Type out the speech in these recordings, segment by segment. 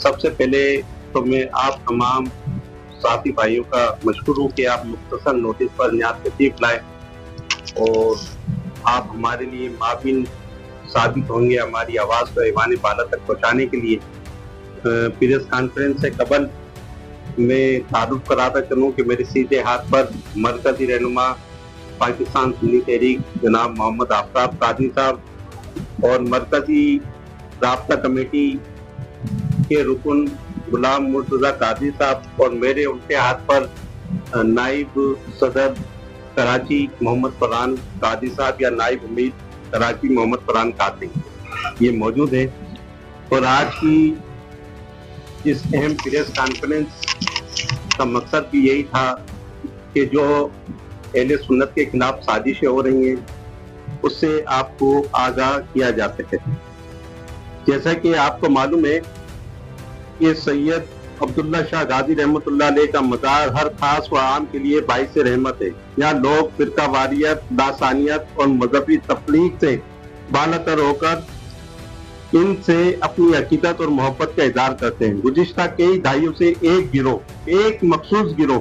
سب سے پہلے تو میں آپ تمام ساتھی بھائیوں کا مشکور ہوں کہ آپ مختصر نوٹس پر نیاز تشریف لائے اور آپ ہمارے لیے معاون ثابت ہوں گے ہماری آواز کو ایوان بالا تک پہنچانے کے لیے۔ پریس کانفرنس سے قبل میں تعارف کراتا چلوں کہ میرے سیدھے ہاتھ پر مرکزی رہنما پاکستان سنی تحریک جناب محمد آفتاب قادری صاحب اور مرکزی رابطہ کمیٹی کے رکن غلام مرتضی قادری صاحب اور میرے الٹے ہاتھ پر نائب صدر کراچی محمد فرحان قادری صاحب یا نائب امید کراچی محمد فرحان قادری یہ موجود ہیں۔ اور آج کی اس اہم پریس کانفرنس کا مقصد بھی یہی تھا کہ جو اہل سنت کے خلاف سازشیں ہو رہی ہیں اس سے آپ کو آگاہ کیا جا سکے۔ جیسا کہ آپ کو معلوم ہے کہ سید عبداللہ شاہ غازی رحمۃ اللہ علیہ کا مزار ہر خاص و عام کے لیے باعث رحمت ہے۔ یہاں لوگ فرقہ واریت، لاسانیت اور مذہبی تفریق سے بالاتر ہو کر ان سے اپنی عقیدت اور محبت کا اظہار کرتے ہیں۔ گزشتہ کئی دہائیوں سے ایک مخصوص گروہ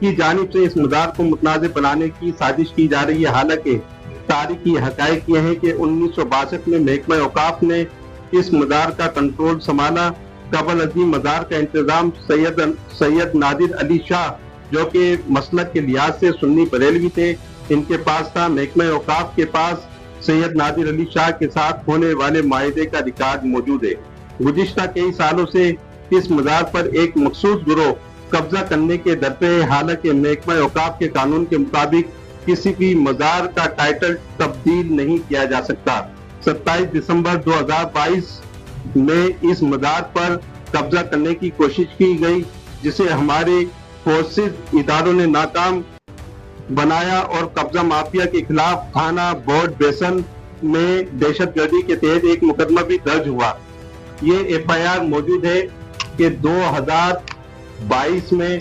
کی جانب سے اس مزار کو متنازع بنانے کی سازش کی جا رہی ہے، حالانکہ تاریخی حقائق یہ ہیں کہ 1962 میں محکمہ اوقاف نے اس مزار کا کنٹرول سنبھالا۔ قبل ازیں مزار کا انتظام سید نادر علی شاہ جو کہ مسلک کے لحاظ سے سنی بریلوی تھے ان کے پاس تھا۔ محکمہ اوقاف کے پاس سید نادر علی شاہ کے ساتھ ہونے والے معاہدے کا ریکارڈ موجود ہے۔ گزشتہ کئی سالوں سے اس مزار پر ایک مخصوص گروہ قبضہ کرنے کے در پہ ہے، حالانکہ محکمہ اوقاف کے قانون کے مطابق کسی بھی مزار کا ٹائٹل تبدیل نہیں کیا جا سکتا۔ 27 دسمبر 2022 میں اس مزار پر قبضہ کرنے کی کوشش کی گئی جسے ہمارے فورسز اداروں نے ناکام بنایا اور قبضہ مافیا کے خلاف تھانہ بورڈ بیسن میں دہشت گردی کے تحت ایک مقدمہ بھی درج ہوا۔ یہ FIR موجود ہے کہ 2022 میں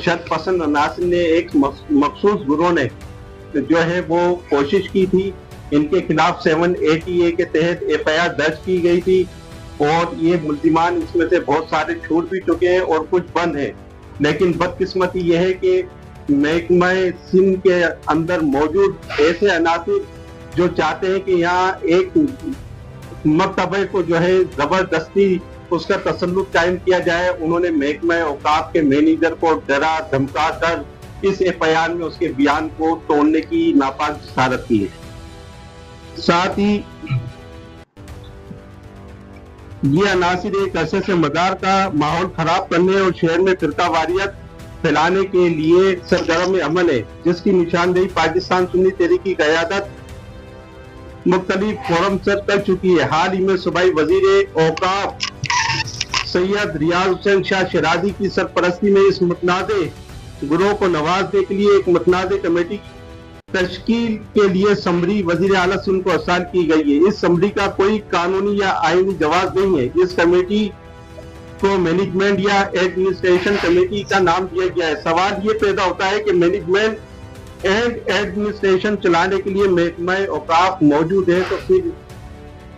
شرط پسند عناصر نے ایک مخصوص گروہ نے جو ہے وہ کوشش کی تھی، ان کے خلاف 780A کے تحت FIR درج کی گئی تھی اور یہ ملزمان اس میں سے بہت سارے چھوٹ بھی چکے ہیں اور کچھ بند ہیں، لیکن بدقسمتی یہ ہے کہ محکمہ سندھ کے اندر موجود ایسے عناصر جو چاہتے ہیں کہ یہاں ایک مکتبہ کو جو ہے زبردستی اس کا تسلط قائم کیا جائے، انہوں نے محکمہ اوقاف کے مینیجر کو ڈرا دھمکا کر اس FIR میں اس کے بیان کو توڑنے کی ناپاک جسارت کی ہے۔ ساتھ ہی یہ عناصر ایک عرصے سے مزار کا ماحول خراب کرنے اور شہر میں فرقہ واریت پھیلانے کے لیے سرگرم عمل ہے، جس کی نشاندہی پاکستان سنی تحریک کی قیادت مختلف فورم سے کر چکی ہے۔ حال ہی میں صوبائی وزیر اوقاف سید ریاض حسین شاہ شیرازی کی سرپرستی میں اس متنازع گروہ کو نوازنے کے لیے ایک متنازع کمیٹی تشکیل کے لیے سمری وزیر اعلیٰ سندھ کو ارسال کی گئی ہے۔ اس سمری کا کوئی قانونی یا آئینی جواز نہیں ہے۔ اس کمیٹی کو مینجمنٹ یا ایڈمنسٹریشن کمیٹی کا نام دیا گیا ہے۔ سوال یہ پیدا ہوتا ہے کہ مینجمنٹ اینڈ ایڈمنسٹریشن چلانے کے لیے محکمہ اوقاف موجود ہے تو پھر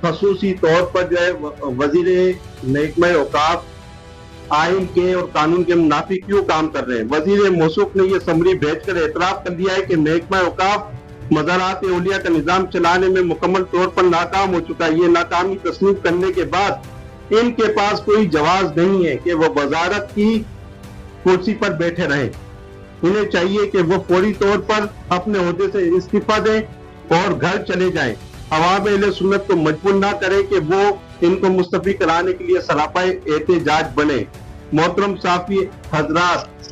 خصوصی طور پر جو ہے وزیر محکمہ اوقاف آئین کے اور قانون کے منافی کیوں کام کر رہے ہیں؟ وزیر موصوف نے یہ سمری بھیج کر اعتراف کر دیا ہے کہ محکمہ اوقاف مزارات اولیاء کا نظام چلانے میں مکمل طور پر ناکام ہو چکا ہے۔ یہ ناکامی تسلیم کرنے کے بعد ان کے پاس کوئی جواز نہیں ہے کہ وہ وزارت کی کرسی پر بیٹھے رہیں۔ انہیں چاہیے کہ وہ فوری طور پر اپنے عہدے سے استعفا دیں اور گھر چلے جائیں۔ عوام اہل سنت کو مجبور نہ کرے کہ وہ ان کو مستعفی کرانے کے لیے سراپا احتجاج بنے۔ محترم صحافی حضرات،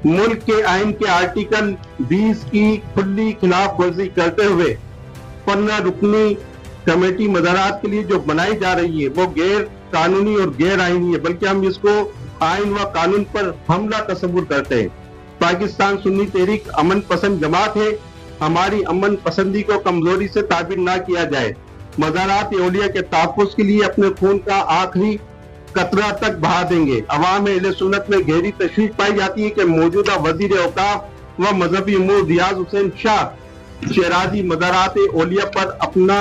ملک کے آئین کے آرٹیکل 20 کی کھلی خلاف ورزی کرتے ہوئے 15 رکنی کمیٹی مزارات کے لیے جو بنائی جا رہی ہے وہ غیر قانونی اور غیر آئینی ہے، بلکہ ہم اس کو آئین و قانون پر حملہ تصور کرتے ہیں۔ پاکستان سنی تحریک امن پسند جماعت ہے، ہماری امن پسندی کو کمزوری سے تعبیر نہ کیا جائے۔ مزارات اولیاء کے تحفظ کے لیے اپنے خون کا آخری قطرہ تک بہا دیں گے۔ عوام اہل سنت میں گہری تشویش پائی جاتی ہے کہ موجودہ وزیر اوقاف و مذہبی امور ریاض حسین شاہ شیرازی مزارات اولیاء پر اپنا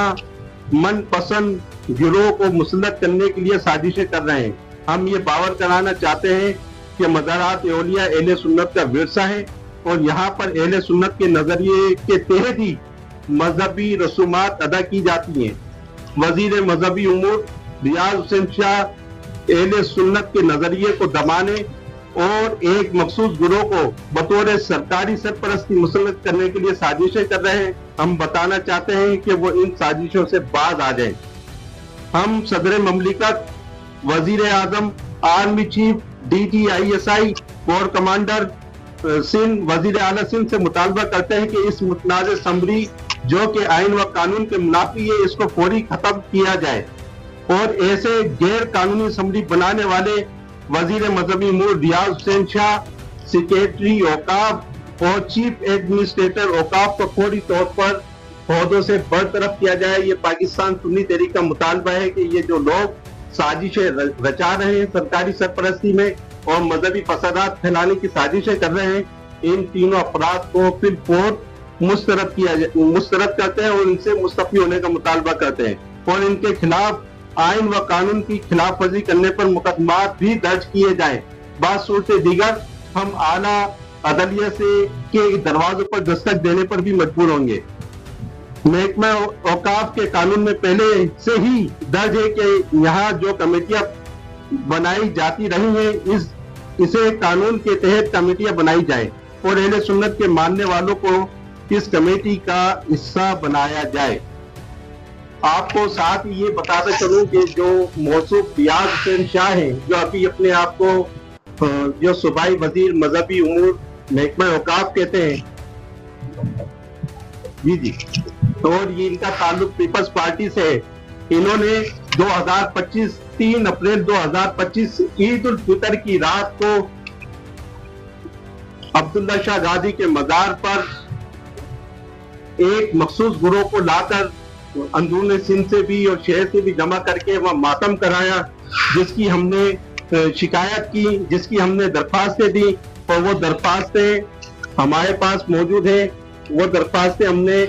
من پسند گروہ کو مسلط کرنے کے لیے سازشیں کر رہے ہیں۔ हम ये बावर कराना चाहते हैं कि मज़ारात औलिया अहले सुन्नत का विरसा है और यहाँ पर अहले सुन्नत के नजरिए के तहत ही मजहबी रसूमात अदा की जाती हैं। वजीर मजहबी उमूर रियाज हुसैन शाह अहले सुन्नत के नजरिए को दबाने और एक मखसूस गुरोह को बतौर सरकारी सरपरस्ती मुसल्लत करने के लिए साजिशें कर रहे हैं। हम बताना चाहते हैं कि वो इन साजिशों से बाज आ जाएं। हम सदर ममलिकत, वजीर आजम, army chief, DGISI, corps commander Sindh, वजीर आला सिंध से मुतालबा करते हैं कि इस मुतनाज़ असम्बली जो कि आइन व कानून के मुनाफी है, इसको फौरी खत्म किया जाए और ऐसे गैर कानूनी असम्बली बनाने वाले वजीर मजहबी उमूर रियाज हुसैन शाह, सेक्रेटरी औकाफ और चीफ एडमिनिस्ट्रेटर औकाफ को फौरी तौर पर ओहदों से बरतरफ किया जाए। ये पाकिस्तान सुन्नी तहरीक का मुतालबा है कि ये जो लोग साजिशें रचा रहे हैं सरकारी सरपरस्ती में और मजहबी फसादात फैलाने की साजिशें कर रहे हैं, इन तीनों अफराद को फिर मुस्तरद करते हैं और इनसे मुस्तफी होने का मुतालबा करते हैं और इनके खिलाफ आइन व कानून की खिलाफ वर्जी करने पर मुकदमात भी दर्ज किए जाएं। बात सूरत दीगर हम आला अदलिया से के दरवाजों पर दस्तक देने पर भी मजबूर होंगे। महकमा औकाफ के कानून में पहले से ही दर्ज है कि यहाँ जो कमेटियां बनाई जाती रही हैं, इसे कानून के तहत कमेटियां बनाई जाए और अहले सुन्नत के मानने वालों को इस कमेटी का हिस्सा बनाया जाए। आपको साथ ये बताते चलूं कि जो मौसूफ रियाज हुसैन शाह हैं, जो अभी अपने आप को जो सूबाई वजीर मजहबी उमूर महकमा औकाफ कहते हैं, जी, और ये इनका ताल्लुक पीपल्स पार्टी से है। इन्होंने 2025 3 अप्रैल 2025 ईद उल फितर की रात को अब्दुल्ला शाह गाजी के मजार पर एक मखसूस गुरोह को लाकर अंदरून सिंध से भी और शहर से भी जमा करके वह मातम कराया, जिसकी हमने शिकायत की, जिसकी हमने दरख्वास्तें दी और वो दरख्वास्तें हमारे पास मौजूद है। वो दरख्वास्तें हमने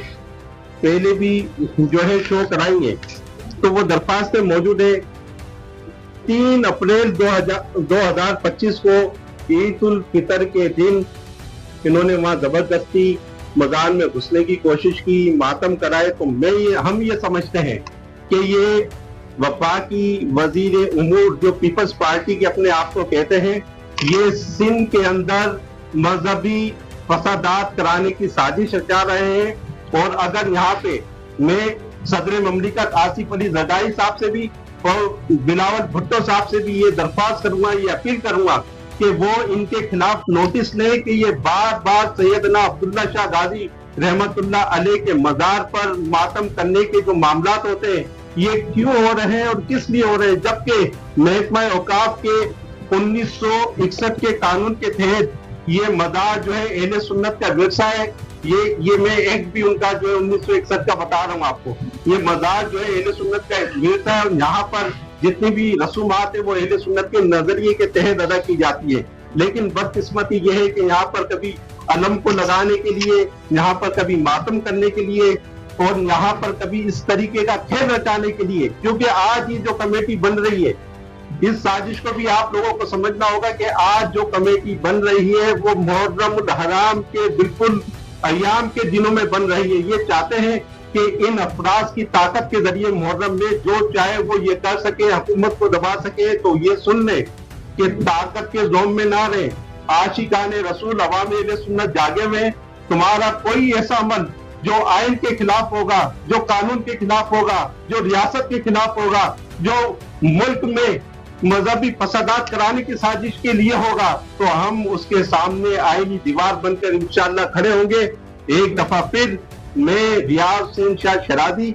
पहले भी जो है शो कराई है, तो वो दरख्वास्तें मौजूद है। 3 अप्रैल 2025 को ईद उल फितर के दिन इन्होंने वहां जबरदस्ती मजार में घुसने की कोशिश की, मातम कराए। तो हम ये समझते हैं कि ये वफाकी वजीर उमूर जो पीपल्स पार्टी के अपने आप को कहते हैं, ये सिंध के अंदर मजहबी फसादात कराने की साजिश रचा रहे हैं। और अगर यहाँ पे मैं सदर ममलिकत आसिफ अली जरदारी साहब से भी और बिलावल भुट्टो साहब से भी ये दरख्वास्त करूंगा, ये अपील करूंगा कि वो इनके खिलाफ नोटिस लें कि ये बार बार सैयदना अब्दुल्ला शाह गाजी रहमतुल्लाह अलैह के मजार पर मातम करने के जो मामलात होते हैं, ये क्यों हो रहे हैं और किस लिए हो रहे हैं, जबकि महकमा औकाफ के 1961 के कानून के तहत ये मजार जो है अहले सुन्नत का विरसा है। ये मैं एक भी उनका जो है 1961 का बता रहा हूँ आपको, ये मजार जो है अहले सुन्नत का विरसा है और यहाँ पर जितनी भी रसूमात है वो अहले सुन्नत के नजरिए के तहत अदा की जाती है। लेकिन बदकिस्मती ये है कि यहाँ पर कभी अलम को लगाने के लिए, यहाँ पर कभी मातम करने के लिए और यहाँ पर कभी इस तरीके का खेल रचाने के लिए, क्योंकि आज ये जो कमेटी बन रही है, इस साजिश को भी आप लोगों को समझना होगा कि आज जो कमेटी बन रही है वो मुहर्रम उल हराम के बिल्कुल अय्याम के दिनों में बन रही है। ये चाहते हैं कि इन अफराज की ताकत के जरिए मुहर्रम में जो चाहे वो ये कर सके, हुकूमत को दबा सके। तो ये सुन ले कि ताकत के जोम में ना रहे, आशिकाने रसूल अवाम अहले सुन्नत जागे हुए। तुम्हारा कोई ऐसा अमल जो आइन के खिलाफ होगा, जो कानून के खिलाफ होगा, जो रियासत के खिलाफ होगा, जो मुल्क में मजहबी फसादात कराने की साजिश के लिए होगा, तो हम उसके सामने आईनी दीवार बनकर इंशाअल्लाह खड़े होंगे। एक दफा फिर मैं रियाज हुसैन शाह शरादी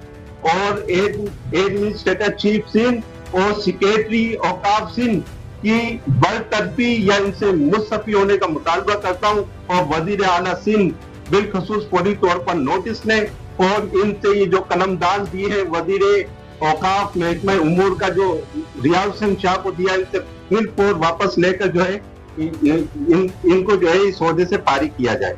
और एडमिनिस्ट्रेटर चीफ सिंध और सेक्रेटरी औकाफ सिंध की बरतरफी या इनसे मुस्तफी होने का मुतालबा करता हूँ और वजीर आला सिंध बिलखसूस फौरी तौर पर नोटिस लें और इनसे ये जो कलमदान दिए हैं वजीर औकाफ महकमा उमूर का जो रियाज हुसैन शाह को दिया, इनसे फिर वापस लेकर जो है इनको जो है इस ओहदे से फारिग किया जाए।